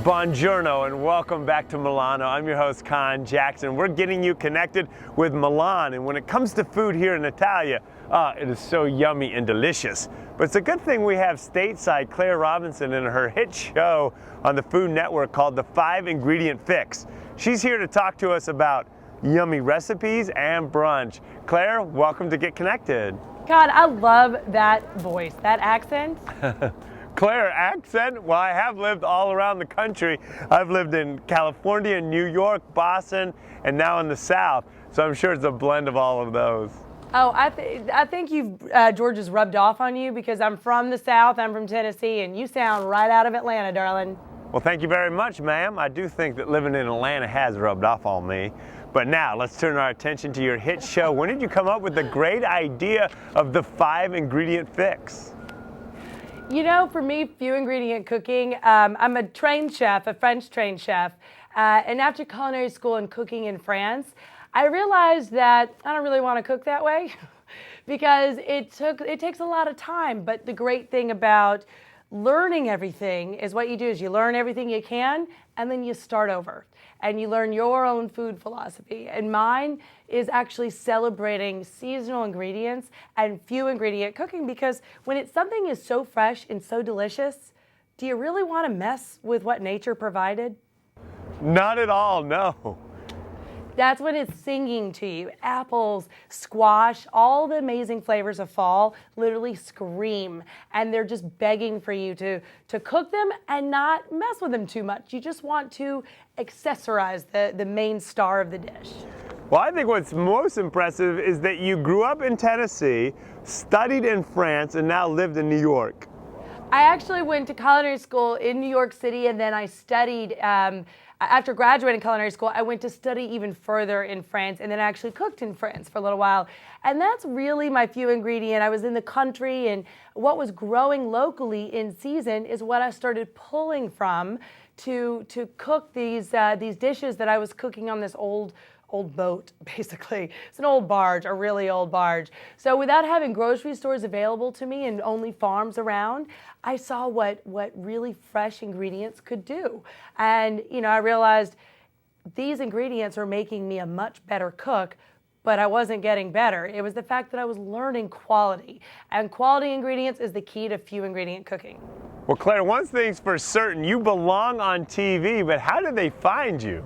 Buongiorno and welcome back to Milano. I'm your host, Con Jackson. We're getting you connected with Milan, and when it comes to food here in Italia, it is so yummy and delicious. But it's a good thing we have stateside Claire Robinson in her hit show on the Food Network called The 5-Ingredient Fix. She's here to talk to us about yummy recipes and brunch. Claire, welcome to Get Connected. God, I love that voice, that accent. Claire, accent? Well, I have lived all around the country. I've lived in California, New York, Boston, and now in the South. So I'm sure it's a blend of all of those. Oh, I think Georgia's rubbed off on you because I'm from the South, I'm from Tennessee, and you sound right out of Atlanta, darling. Well, thank you very much, ma'am. I do think that living in Atlanta has rubbed off on me. But now, let's turn our attention to your hit show. When did you come up with the great idea of the 5-ingredient fix? You know, for me, few ingredient cooking, I'm a trained chef, a French trained chef, and after culinary school and cooking in France, I realized that I don't really want to cook that way because it takes a lot of time. But the great thing about learning everything is what you do is you learn everything you can and then you start over and you learn your own food philosophy. And mine is actually celebrating seasonal ingredients and few ingredient cooking, because when something is so fresh and so delicious, do you really want to mess with what nature provided? Not at all, no. That's when it's singing to you. Apples, squash, all the amazing flavors of fall literally scream, and they're just begging for you to cook them and not mess with them too much. You just want to accessorize the main star of the dish. Well, I think what's most impressive is that you grew up in Tennessee, studied in France, and now lived in New York. I actually went to culinary school in New York City, and then I studied, after graduating culinary school, I went to study even further in France, and then I actually cooked in France for a little while. And that's really my few ingredient. I was in the country, and what was growing locally in season is what I started pulling from to cook these dishes that I was cooking on this old boat, basically. It's an old barge, a really old barge. So without having grocery stores available to me and only farms around, I saw what really fresh ingredients could do. And I realized these ingredients are making me a much better cook, but I wasn't getting better. It was the fact that I was learning quality. And quality ingredients is the key to few ingredient cooking. Well, Claire, one thing's for certain, you belong on TV, but how did they find you?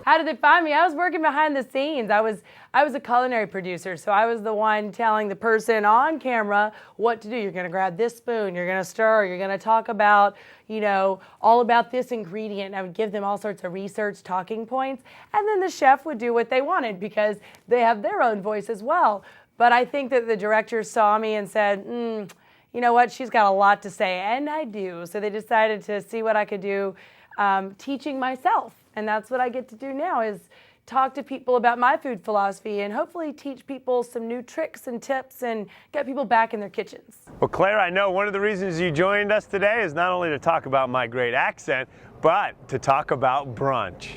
How did they find me? I was working behind the scenes. I was a culinary producer, so I was the one telling the person on camera what to do. You're gonna grab this spoon, you're gonna stir, you're gonna talk about, all about this ingredient. I would give them all sorts of research talking points, and then the chef would do what they wanted because they have their own voice as well. But I think that the director saw me and said, you know what, she's got a lot to say, and I do. So they decided to see what I could do teaching myself. And that's what I get to do now, is talk to people about my food philosophy and hopefully teach people some new tricks and tips and get people back in their kitchens. Well, Claire, I know one of the reasons you joined us today is not only to talk about my great accent, but to talk about brunch.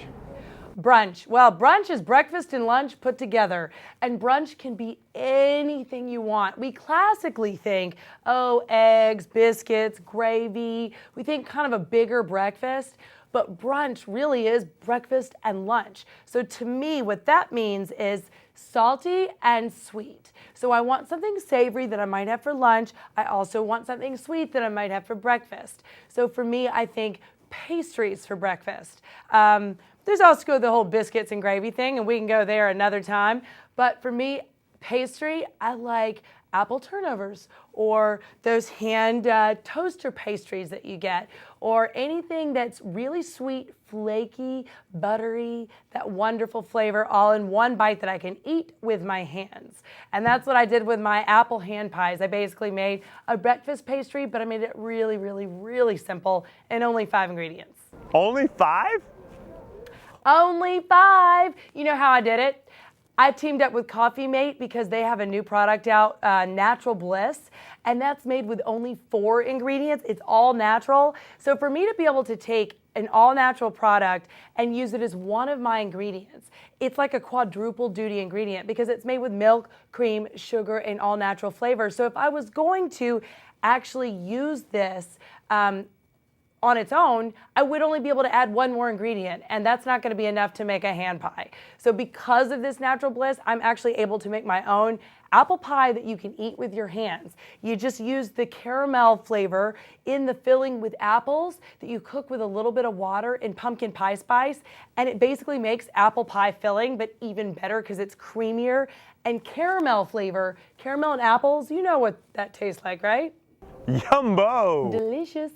Brunch. Well, brunch is breakfast and lunch put together, and brunch can be anything you want. We classically think, eggs, biscuits, gravy. We think kind of a bigger breakfast. But brunch really is breakfast and lunch. So to me, what that means is salty and sweet. So I want something savory that I might have for lunch. I also want something sweet that I might have for breakfast. So for me, I think pastries for breakfast. There's also the whole biscuits and gravy thing, and we can go there another time. But for me, pastry, I like apple turnovers, or those hand toaster pastries that you get, or anything that's really sweet, flaky, buttery, that wonderful flavor all in one bite that I can eat with my hands. And that's what I did with my apple hand pies. I basically made a breakfast pastry, but I made it really, really, really simple and only 5 ingredients. Only 5? Only 5. You know how I did it? I teamed up with Coffee Mate because they have a new product out, Natural Bliss, and that's made with only 4 ingredients. It's all natural. So for me to be able to take an all-natural product and use it as one of my ingredients, it's like a quadruple duty ingredient because it's made with milk, cream, sugar, and all-natural flavors. So if I was going to actually use this on its own, I would only be able to add one more ingredient, and that's not going to be enough to make a hand pie. So because of this natural bliss, I'm actually able to make my own apple pie that you can eat with your hands. You just use the caramel flavor in the filling with apples that you cook with a little bit of water and pumpkin pie spice, and it basically makes apple pie filling, but even better because it's creamier and caramel flavor. Caramel and apples, you know what that tastes like, right? Yumbo! Delicious.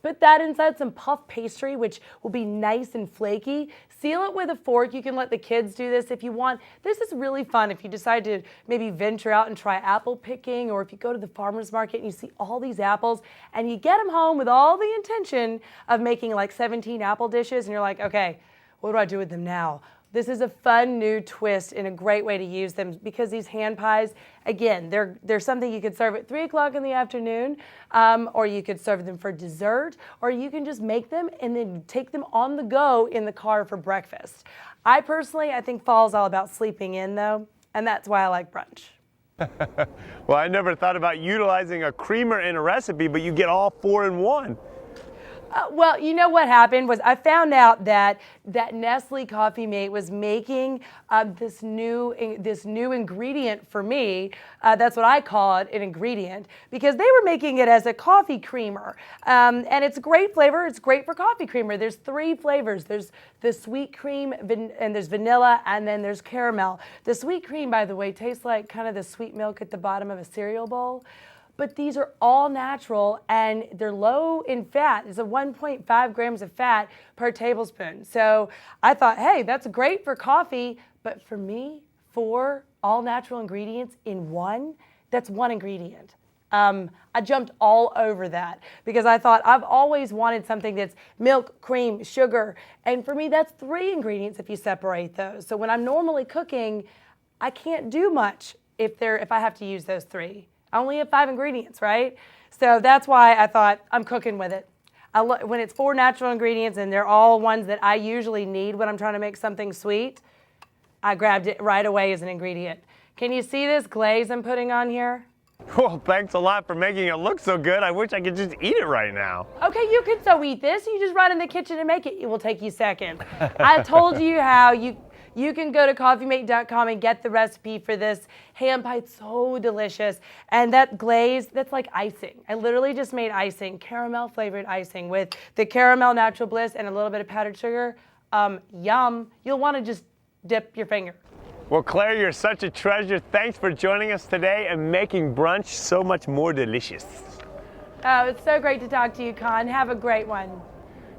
Put that inside some puff pastry, which will be nice and flaky. Seal it with a fork. You can let the kids do this if you want. This is really fun if you decide to maybe venture out and try apple picking, or if you go to the farmer's market and you see all these apples and you get them home with all the intention of making like 17 apple dishes, and you're like, okay, what do I do with them now? This is a fun new twist and a great way to use them, because these hand pies, again, they're something you could serve at 3 o'clock in the afternoon, or you could serve them for dessert, or you can just make them and then take them on the go in the car for breakfast. I think fall's all about sleeping in though, and that's why I like brunch. Well, I never thought about utilizing a creamer in a recipe, but you get all 4 in 1. Well, you know what happened was I found out that Nestle Coffee Mate was making this new ingredient for me. That's what I call it, an ingredient, because they were making it as a coffee creamer, and it's a great flavor. It's great for coffee creamer. There's 3 flavors. There's the sweet cream, and there's vanilla, and then there's caramel. The sweet cream, by the way, tastes like kind of the sweet milk at the bottom of a cereal bowl. But these are all natural and they're low in fat. It's a 1.5 grams of fat per tablespoon. So I thought, hey, that's great for coffee, but for me, 4 all natural ingredients in one, that's one ingredient. I jumped all over that because I thought I've always wanted something that's milk, cream, sugar, and for me that's 3 ingredients if you separate those. So when I'm normally cooking, I can't do much if I have to use those 3. I only have 5 ingredients, right? So that's why I thought I'm cooking with it. When it's 4 natural ingredients and they're all ones that I usually need when I'm trying to make something sweet, I grabbed it right away as an ingredient. Can you see this glaze I'm putting on here? Well, thanks a lot for making it look so good. I wish I could just eat it right now. Okay, you can so eat this. You just run in the kitchen and make it. It will take you seconds. I told you how you can go to coffeemate.com and get the recipe for this ham pie. It's so delicious. And that glaze, that's like icing. I literally just made icing, caramel flavored icing with the caramel natural bliss and a little bit of powdered sugar. Yum. You'll want to just dip your finger. Well, Claire, you're such a treasure. Thanks for joining us today and making brunch so much more delicious. Oh, it's so great to talk to you, Con. Have a great one.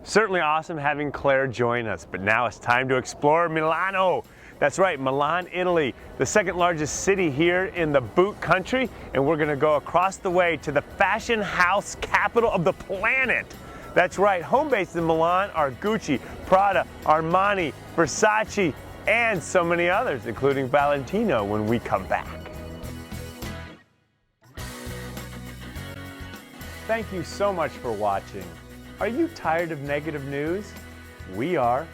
Certainly awesome having Claire join us, but now it's time to explore Milano. That's right, Milan, Italy, the 2nd largest city here in the boot country, and we're gonna go across the way to the fashion house capital of the planet. That's right, home base in Milan are Gucci, Prada, Armani, Versace, and so many others, including Valentino when we come back. Thank you so much for watching. Are you tired of negative news? We are.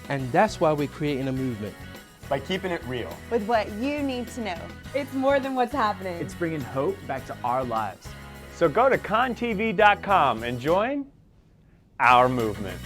And that's why we're creating a movement. By keeping it real. With what you need to know. It's more than what's happening. It's bringing hope back to our lives. So go to contv.com and join our movement.